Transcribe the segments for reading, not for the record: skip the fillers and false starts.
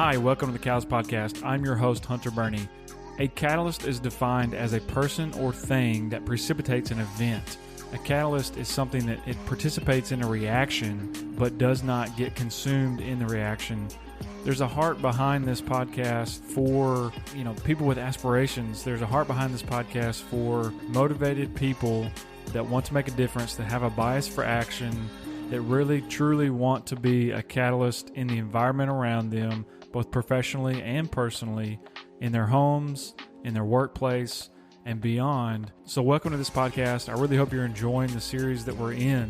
Hi, welcome to the Cows Podcast. I'm your host, Hunter Burney. A catalyst is defined as a person or thing that precipitates an event. A catalyst is something that it participates in a reaction, but does not get consumed in the reaction. There's a heart behind this podcast for, people with aspirations. There's a heart behind this podcast for motivated people that want to make a difference, that have a bias for action, that really, truly want to be a catalyst in the environment around them, both professionally and personally, in their homes, in their workplace, and beyond. So welcome to this podcast. I really hope you're enjoying the series that we're in.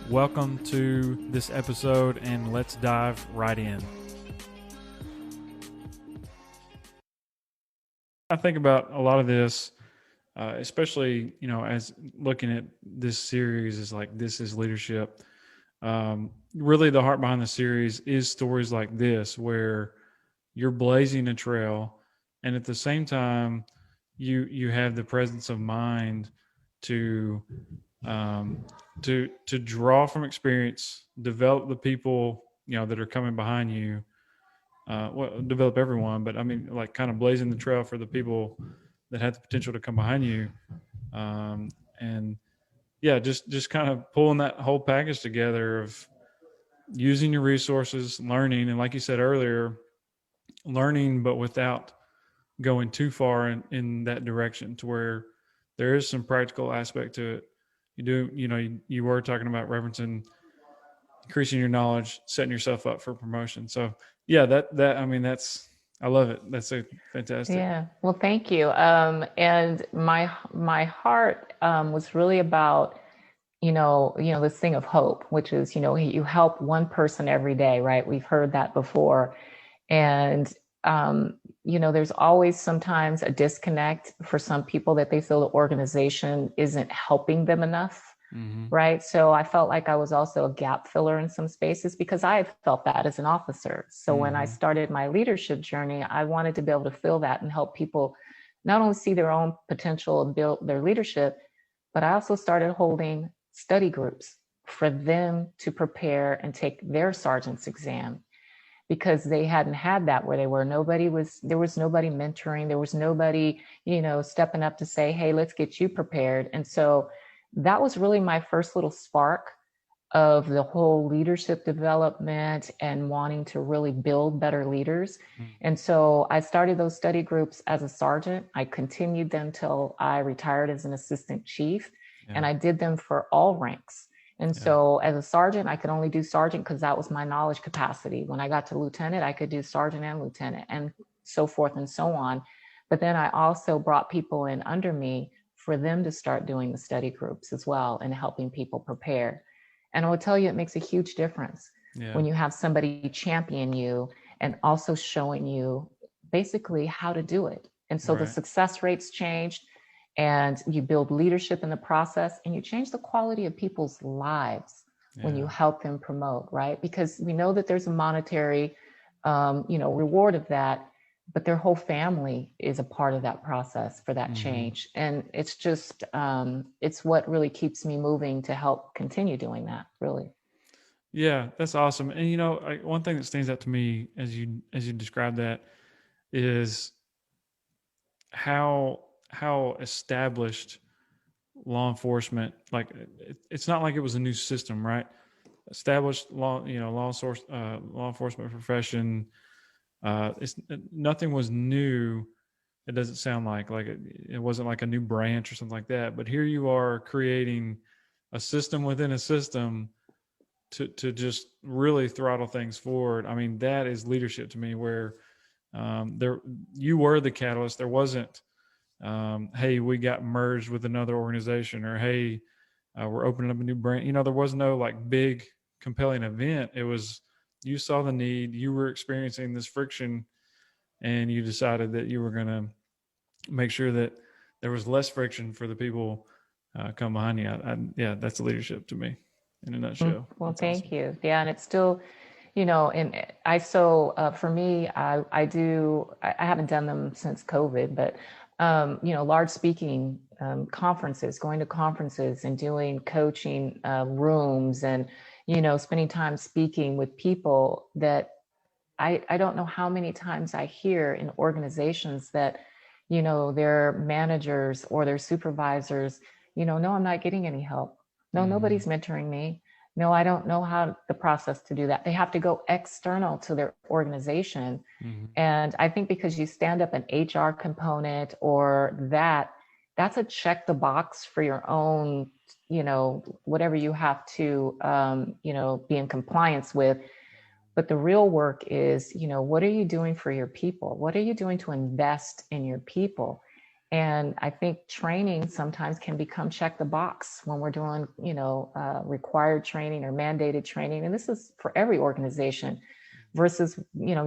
Welcome to this episode, and let's dive right in. I think about a lot of this, especially, as looking at this series is like, this is leadership. Really the heart behind the series is stories like this, where you're blazing a trail, and at the same time, you have the presence of mind to draw from experience, develop the people that are coming behind you. Develop everyone, but I mean, like, kind of blazing the trail for the people that have the potential to come behind you, and yeah, just kind of pulling that whole package together of using your resources, learning, and like you said earlier, learning, but without going too far in that direction, to where there is some practical aspect to it. You were talking about referencing increasing your knowledge, setting yourself up for promotion. So yeah, I love it. That's a fantastic. Yeah. Well, thank you. And my heart was really about, this thing of hope, which is, you help one person every day, right? We've heard that before. And, there's always sometimes a disconnect for some people that they feel the organization isn't helping them enough. Mm-hmm. Right. So I felt like I was also a gap filler in some spaces, because I felt that as an officer. So when I started my leadership journey, I wanted to be able to fill that and help people not only see their own potential and build their leadership, but I also started holding study groups for them to prepare and take their sergeant's exam, because they hadn't had that, where there was nobody mentoring. There was nobody, stepping up to say, hey, let's get you prepared. And so that was really my first little spark of the whole leadership development and wanting to really build better leaders. Mm-hmm. And so I started those study groups as a sergeant. I continued them till I retired as an assistant chief, and I did them for all ranks. And so as a sergeant, I could only do sergeant because that was my knowledge capacity. When I got to lieutenant, I could do sergeant and lieutenant, and so forth and so on. But then I also brought people in under me for them to start doing the study groups as well and helping people prepare. And I will tell you, it makes a huge difference when you have somebody champion you and also showing you basically how to do it. And so the success rates changed, and you build leadership in the process, and you change the quality of people's lives when you help them promote, right? Because we know that there's a monetary, reward of that, but their whole family is a part of that process for that change. And it's just, it's what really keeps me moving to help continue doing that, really. Yeah, that's awesome. And, one thing that stands out to me as you describe that is how established law enforcement, like, it's not like it was a new system, right? Established law enforcement profession. Nothing was new. It doesn't sound like it wasn't like a new branch or something like that. But here you are creating a system within a system to just really throttle things forward. I mean, that is leadership to me, where you were the catalyst. There wasn't, hey, we got merged with another organization, or hey, we're opening up a new brand. There was no like big compelling event. It was, you saw the need, you were experiencing this friction, and you decided that you were going to make sure that there was less friction for the people come behind you. That's leadership to me in a nutshell. Well, that's thank awesome. you. Yeah, and it's still, and for me, I haven't done them since COVID, but large speaking conferences, going to conferences and doing coaching rooms, and spending time speaking with people that I don't know how many times I hear in organizations that, their managers or their supervisors, no, I'm not getting any help. No, Mm-hmm. nobody's mentoring me. No, I don't know how the process to do that. They have to go external to their organization. Mm-hmm. And I think because you stand up an HR component or that's a check the box for your own, whatever you have to, be in compliance with. But the real work is, what are you doing for your people? What are you doing to invest in your people? And I think training sometimes can become check the box when we're doing, required training or mandated training. And this is for every organization versus,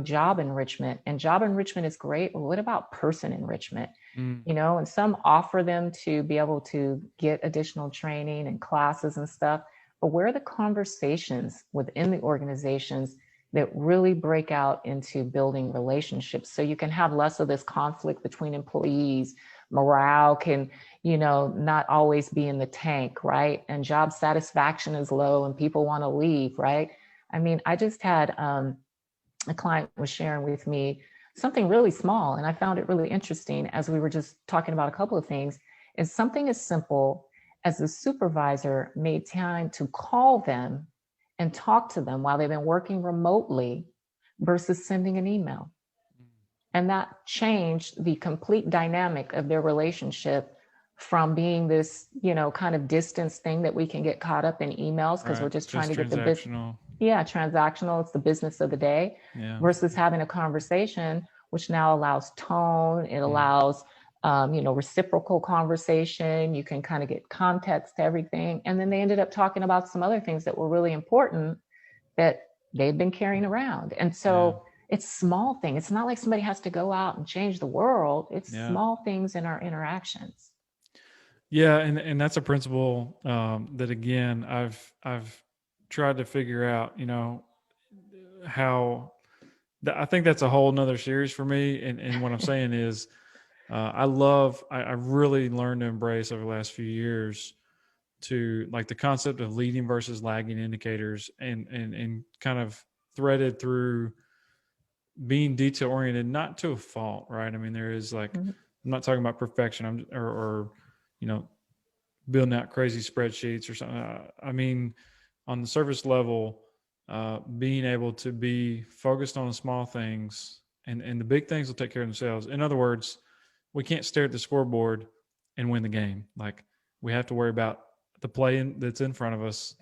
job enrichment. And job enrichment is great. But what about person enrichment? Mm. And some offer them to be able to get additional training and classes and stuff. But where are the conversations within the organizations that really break out into building relationships so you can have less of this conflict between employees? Morale can, not always be in the tank, right? And job satisfaction is low and people want to leave, right? I mean, I just had a client was sharing with me something really small, and I found it really interesting as we were just talking about a couple of things. Is something as simple as the supervisor made time to call them and talk to them while they've been working remotely versus sending an email. And that changed the complete dynamic of their relationship from being this, kind of distance thing that we can get caught up in emails because we're Right. just trying Just to get the business. transactional. Yeah, transactional. It's the business of the day Yeah. versus having a conversation, which now allows tone. It Mm. allows, reciprocal conversation. You can kind of get context to everything. And then they ended up talking about some other things that were really important that they've been carrying around. And Yeah. so it's small things. It's not like somebody has to go out and change the world. It's Yeah. small things in our interactions. Yeah, and that's a principle that again I've tried to figure out. How I think that's a whole nother series for me. And what I'm saying is, I really learned to embrace over the last few years to like the concept of leading versus lagging indicators, and kind of threaded through being detail oriented, not to a fault, right? I mean, there is like, Mhm. I'm not talking about perfection, or you know, building out crazy spreadsheets or something. I mean, on the surface level, being able to be focused on the small things, and the big things will take care of themselves. In other words, we can't stare at the scoreboard and win the game. Like, we have to worry about the play that's in front of us,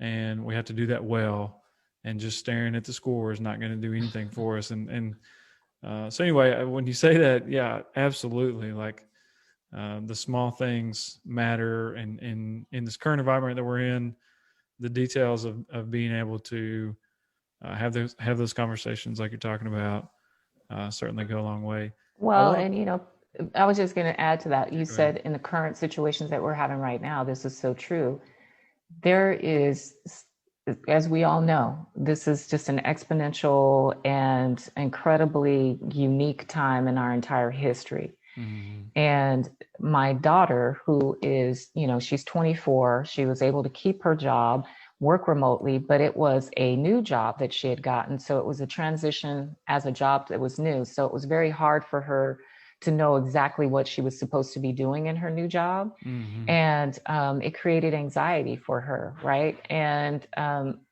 and we have to do that well. And just staring at the score is not going to do anything for us. So anyway, when you say that, yeah, absolutely. Like, the small things matter, and in this current environment that we're in, the details of being able to have those conversations like you're talking about certainly go a long way. I Well, want and I was just going to add to that. to You go ahead. said in the current situations that we're having right now, this is so true. There is, as we all know, this is just an exponential and incredibly unique time in our entire history. Mm-hmm. And my daughter, who is, she's 24, she was able to keep her job, work remotely, but it was a new job that she had gotten. So it was a transition as a job that was new. So it was very hard for her to know exactly what she was supposed to be doing in her new job. Mm-hmm. And it created anxiety for her, right? And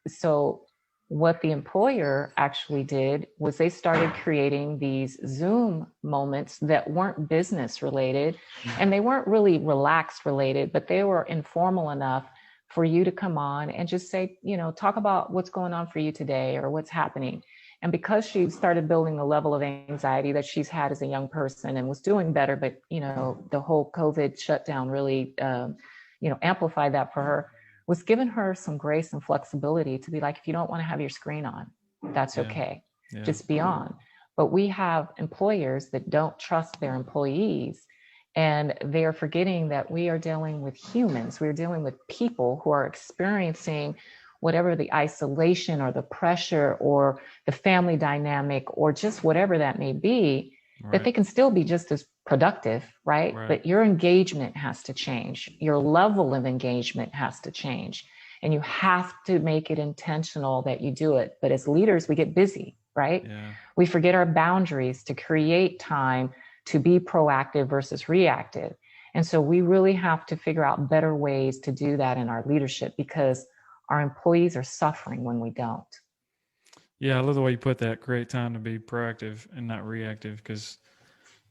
so what the employer actually did was they started creating these Zoom moments that weren't business related, and they weren't really relaxed related, but they were informal enough for you to come on and just say, talk about what's going on for you today or what's happening. And because she started building the level of anxiety that she's had as a young person and was doing better, but the whole COVID shutdown really amplified that for her, was giving her some grace and flexibility to be like, if you don't want to have your screen on, that's Yeah. okay. Yeah. Just be on. But we have employers that don't trust their employees, and they are forgetting that we are dealing with humans. We're dealing with people who are experiencing whatever the isolation or the pressure or the family dynamic or just whatever that may be, that Right. they can still be just as productive, right? Right. But your engagement has to change. Your level of engagement has to change. And you have to make it intentional that you do it. But as leaders, we get busy. right? Yeah. We forget our boundaries to create time to be proactive versus reactive. And so we really have to figure out better ways to do that in our leadership, because our employees are suffering when we don't. Yeah, I love the way you put that. Create time to be proactive and not reactive, because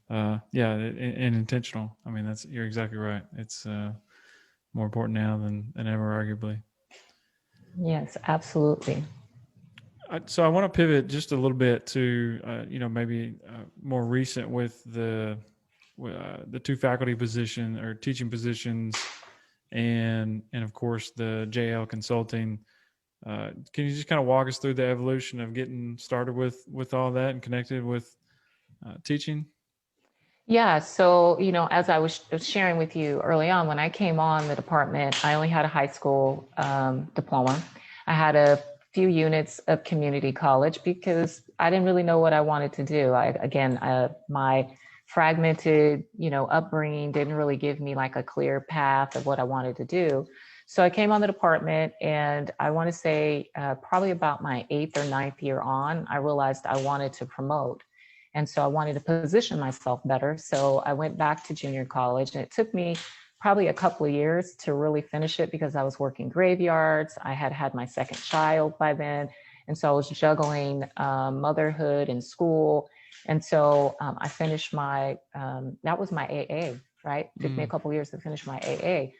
yeah, and intentional. I mean, that's, you're exactly right. It's more important now than ever, arguably. Yes, absolutely. So I want to pivot just a little bit to maybe more recent with the two faculty position or teaching positions, and of course the JL consulting. Can you just kind of walk us through the evolution of getting started with all that and connected with teaching? Yeah, so, as I was sharing with you early on, when I came on the department, I only had a high school diploma. I had a few units of community college because I didn't really know what I wanted to do. My fragmented, upbringing didn't really give me like a clear path of what I wanted to do. So I came on the department, and I want to say probably about my 8th or 9th year on, I realized I wanted to promote. And so I wanted to position myself better. So I went back to junior college, and it took me probably a couple of years to really finish it because I was working graveyards. I had had my second child by then. And so I was juggling motherhood and school. And so I finished that was my AA, right? It took me a Mm, couple of years to finish my AA.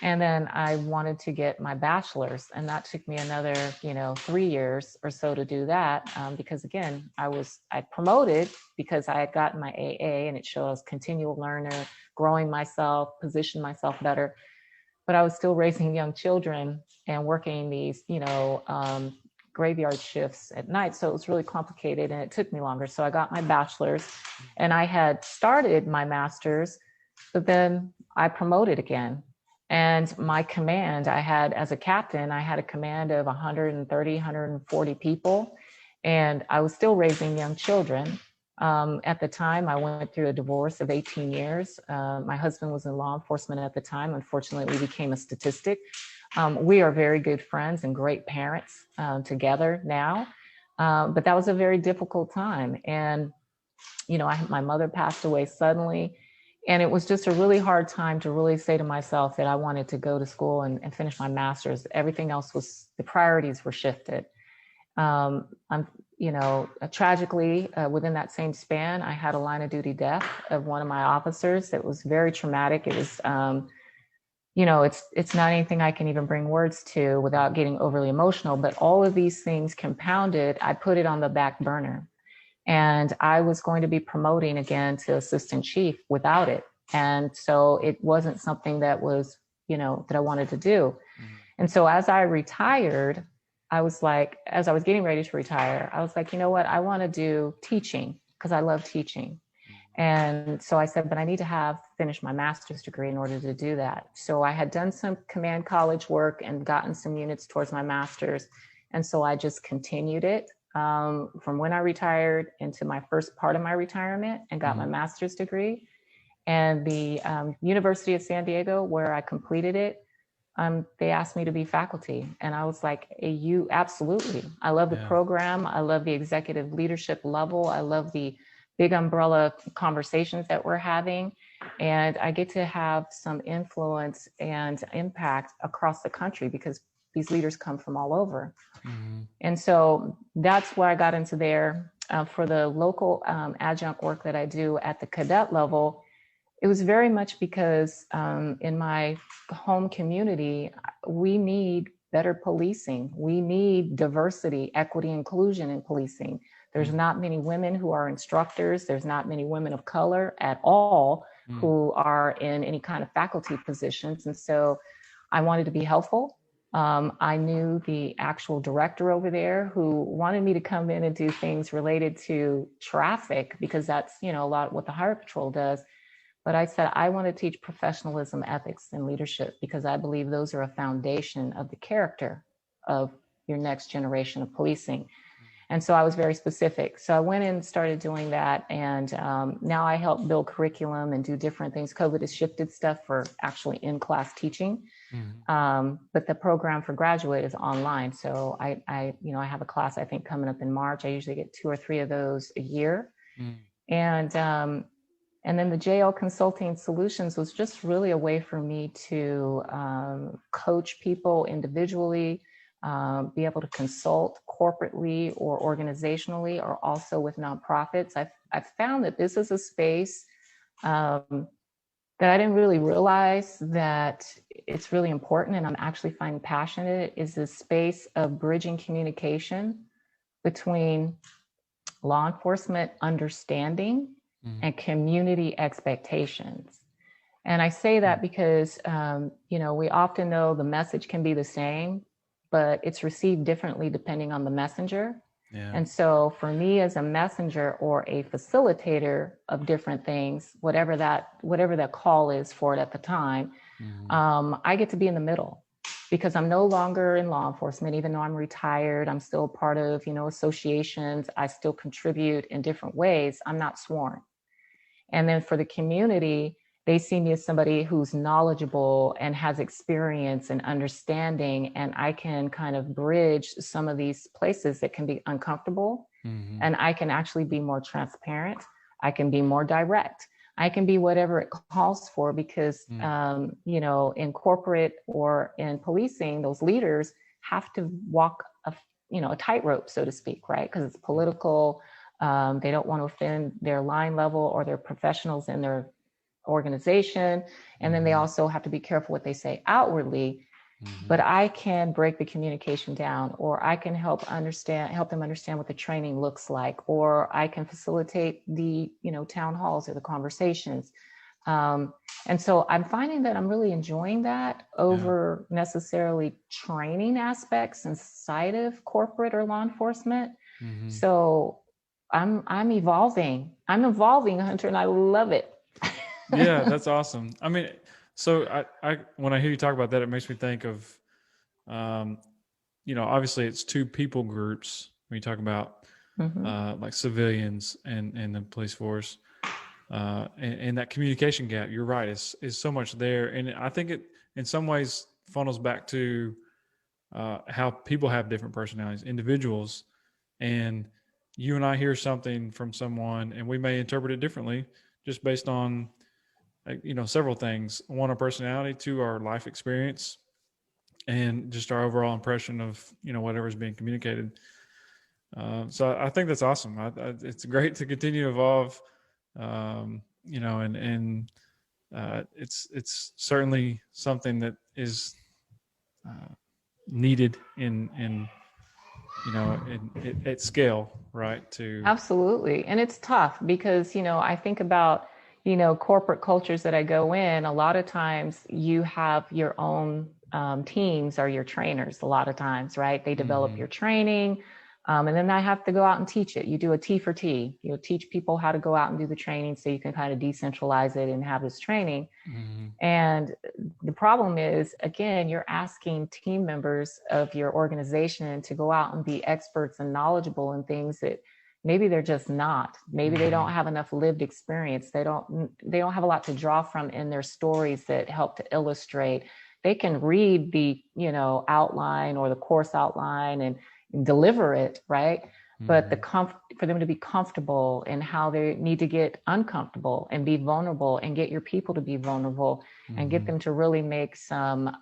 And then I wanted to get my bachelor's, and that took me another, 3 years or so to do that. Because again, I promoted because I had gotten my AA, and it shows continual learner, growing myself, position myself better. But I was still raising young children and working these, graveyard shifts at night. So it was really complicated, and it took me longer. So I got my bachelor's, and I had started my master's, but then I promoted again. And my command, I had as a captain, I had a command of 130, 140 people, and I was still raising young children. At the time, I went through a divorce of 18 years. My husband was in law enforcement at the time. Unfortunately, we became a statistic. We are very good friends and great parents together now. But that was a very difficult time. And, my mother passed away suddenly. And it was just a really hard time to really say to myself that I wanted to go to school and finish my master's. Everything else the priorities were shifted. I'm, tragically, within that same span, I had a line of duty death of one of my officers. That was very traumatic. It was, it's not anything I can even bring words to without getting overly emotional. But all of these things compounded, I put it on the back burner, and I was going to be promoting again to assistant chief without it. And so it wasn't something that was, that I wanted to do. mm, And so as I retired, I was like, as I was getting ready to retire, I was like, you know what? I want to do teaching because I love teaching. And so I said, but I need to have finished my master's degree in order to do that. So I had done some command college work and gotten some units towards my master's. And so I just continued it from when I retired into my first part of my retirement and got my mm. master's degree. And the University of San Diego, where I completed it, they asked me to be faculty. And I was like, hey, you absolutely. I love the Yeah. program. I love the executive leadership level. I love the big umbrella conversations that we're having. And I get to have some influence and impact across the country because these leaders come from all over. Mm, And so that's where I got into there. For the local adjunct work that I do at the cadet level, it was very much because in my home community, we need better policing. We need diversity, equity, inclusion in policing. There's mm, not many women who are instructors. There's not many women of color at all mm. who are in any kind of faculty positions. And so I wanted to be helpful. I knew the actual director over there who wanted me to come in and do things related to traffic because that's, a lot what the Highway Patrol does. But I said, I want to teach professionalism, ethics, and leadership because I believe those are a foundation of the character of your next generation of policing. And so I was very specific. So I went and started doing that. And now I help build curriculum and do different things. COVID has shifted stuff for actually in-class teaching. But the program for graduate is online. So I have a class, I think, coming up in March. I usually get 2 or 3 of those a year. And then the JL Consulting Solutions was just really a way for me to coach people individually, be able to consult corporately or organizationally, or also with nonprofits. I've found that this is a space that I didn't really realize that it's really important, and I'm actually finding passionate, is this space of bridging communication between law enforcement understanding and community expectations. And I say that because, we often know the message can be the same, but it's received differently depending on the messenger. Yeah. And so for me as a messenger or a facilitator of different things, whatever that call is for it at the time, I get to be in the middle, because I'm no longer in law enforcement. Even though I'm retired, I'm still part of, associations. I still contribute in different ways. I'm not sworn. And then for the community, they see me as somebody who's knowledgeable and has experience and understanding, and I can kind of bridge some of these places that can be uncomfortable. And I can actually be more transparent. I can be more direct. I can be whatever it calls for, because, in corporate or in policing, those leaders have to walk a tightrope, so to speak, right? Because it's political. They don't want to offend their line level or their professionals in their organization. And then they also have to be careful what they say outwardly. But I can break the communication down, or I can help them understand what the training looks like, or I can facilitate the, town halls or the conversations. And so I'm finding that I'm really enjoying that over necessarily training aspects inside of corporate or law enforcement. So I'm evolving. I'm evolving, Hunter, and I love it. Yeah, that's awesome. I mean, so I when I hear you talk about that, it makes me think of, obviously it's two people groups when you talk about like civilians and the police force, and that communication gap. You're right, is so much there, and I think it in some ways funnels back to how people have different personalities, individuals, and you and I hear something from someone, and we may interpret it differently just based on several things. One, our personality. Two, our life experience, and just our overall impression of whatever's being communicated. So I think that's awesome. It's great to continue to evolve, and it's certainly something that is needed in at scale, right? Absolutely. And it's tough because, I think about, corporate cultures that I go in, a lot of times you have your own teams or your trainers a lot of times, right? They develop your training, and then I have to go out and teach it. You do a T for T, teach people how to go out and do the training so you can kind of decentralize it and have this training. And the problem is, again, you're asking team members of your organization to go out and be experts and knowledgeable in things that maybe they're just not. Maybe they don't have enough lived experience. They don't have a lot to draw from in their stories that help to illustrate. They can read the, outline or the course outline and deliver it, right? But for them to be comfortable in how they need to get uncomfortable and be vulnerable and get your people to be vulnerable and get them to really make some,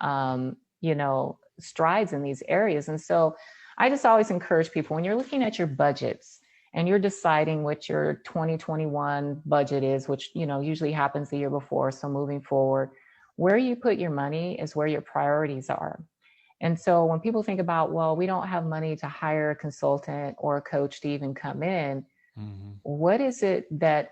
strides in these areas. And so I just always encourage people, when you're looking at your budgets and you're deciding what your 2021 budget is, which, usually happens the year before. So moving forward, where you put your money is where your priorities are. And so when people think about, well, we don't have money to hire a consultant or a coach to even come in, what is it that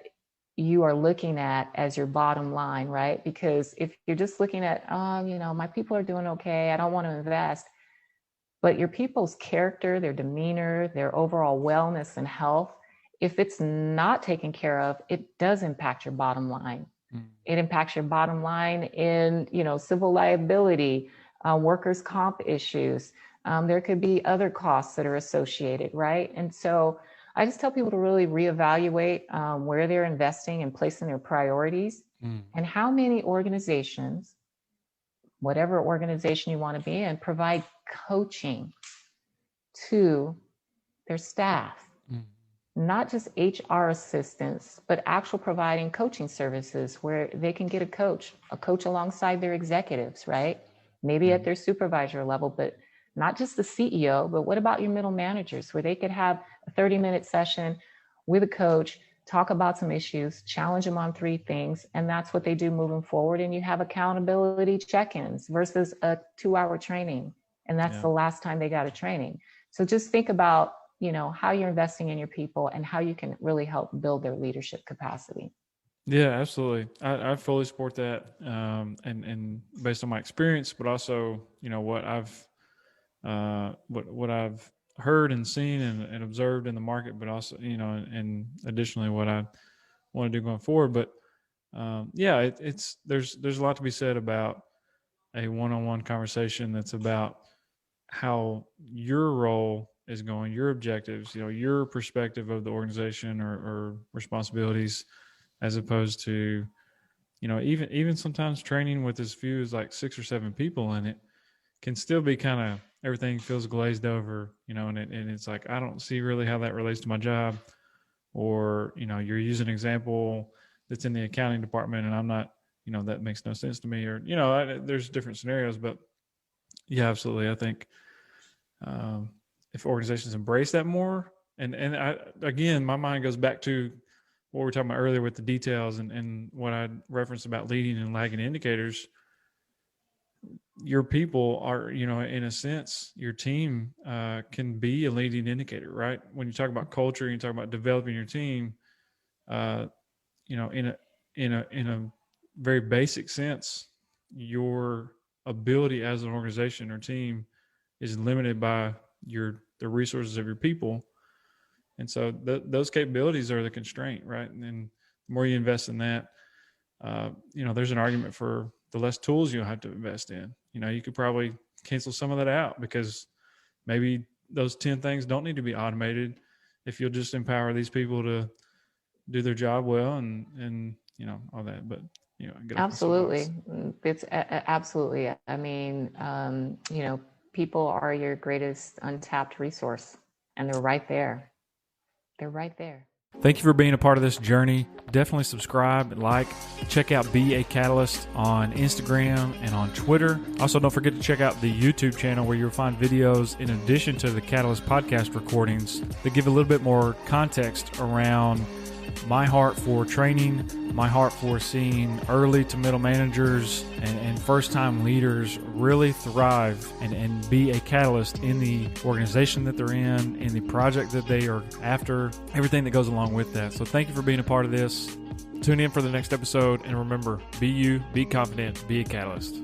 you are looking at as your bottom line, right? Because if you're just looking at, my people are doing okay, I don't want to invest, but your people's character, their demeanor, their overall wellness and health, if it's not taken care of, it does impact your bottom line. It impacts your bottom line in, civil liability, workers' comp issues, There could be other costs that are associated, right? And so I just tell people to really reevaluate where they're investing and placing their priorities, and how many organizations, whatever organization you want to be in, provide coaching to their staff. Not just HR assistants, but actual providing coaching services where they can get a coach alongside their executives, right? Maybe at their supervisor level, but not just the CEO, but what about your middle managers where they could have a 30-minute session with a coach, talk about some issues, challenge them on 3 things, and that's what they do moving forward. And you have accountability check-ins versus a 2-hour training, and that's the last time they got a training. So just think about, how you're investing in your people and how you can really help build their leadership capacity. Yeah, absolutely. I fully support that, and based on my experience, but also, what I've heard and seen and observed in the market, but also, and additionally what I want to do going forward. But there's a lot to be said about a one-on-one conversation that's about how your role is going, your objectives, your perspective of the organization or responsibilities, as opposed to, even sometimes training with as few as like 6 or 7 people in it can still be kind of, everything feels glazed over, and it's like, I don't see really how that relates to my job. Or, you're using an example that's in the accounting department and I'm not, that makes no sense to me, or, there's different scenarios. But yeah, absolutely. I think if organizations embrace that more, and again, my mind goes back to what we were talking about earlier with the details and what I referenced about leading and lagging indicators. Your people are, in a sense, your team can be a leading indicator, right? When you talk about culture, you talk about developing your team, in a very basic sense, your ability as an organization or team is limited by the resources of your people. And so those capabilities are the constraint, right? And then the more you invest in that, there's an argument for the less tools you'll have to invest in. You could probably cancel some of that out because maybe those 10 things don't need to be automated if you'll just empower these people to do their job well and all that. But, get absolutely. It's absolutely. I mean, people are your greatest untapped resource, and they're right there. They're right there. Thank you for being a part of this journey. Definitely subscribe, like, check out Be a Catalyst on Instagram and on Twitter. Also, don't forget to check out the YouTube channel where you'll find videos in addition to the Catalyst podcast recordings that give a little bit more context around my heart for training, my heart for seeing early to middle managers and first-time leaders really thrive and be a catalyst in the organization that they're in the project that they are after, everything that goes along with that. So thank you for being a part of this. Tune in for the next episode, and remember, be you, be confident, be a catalyst.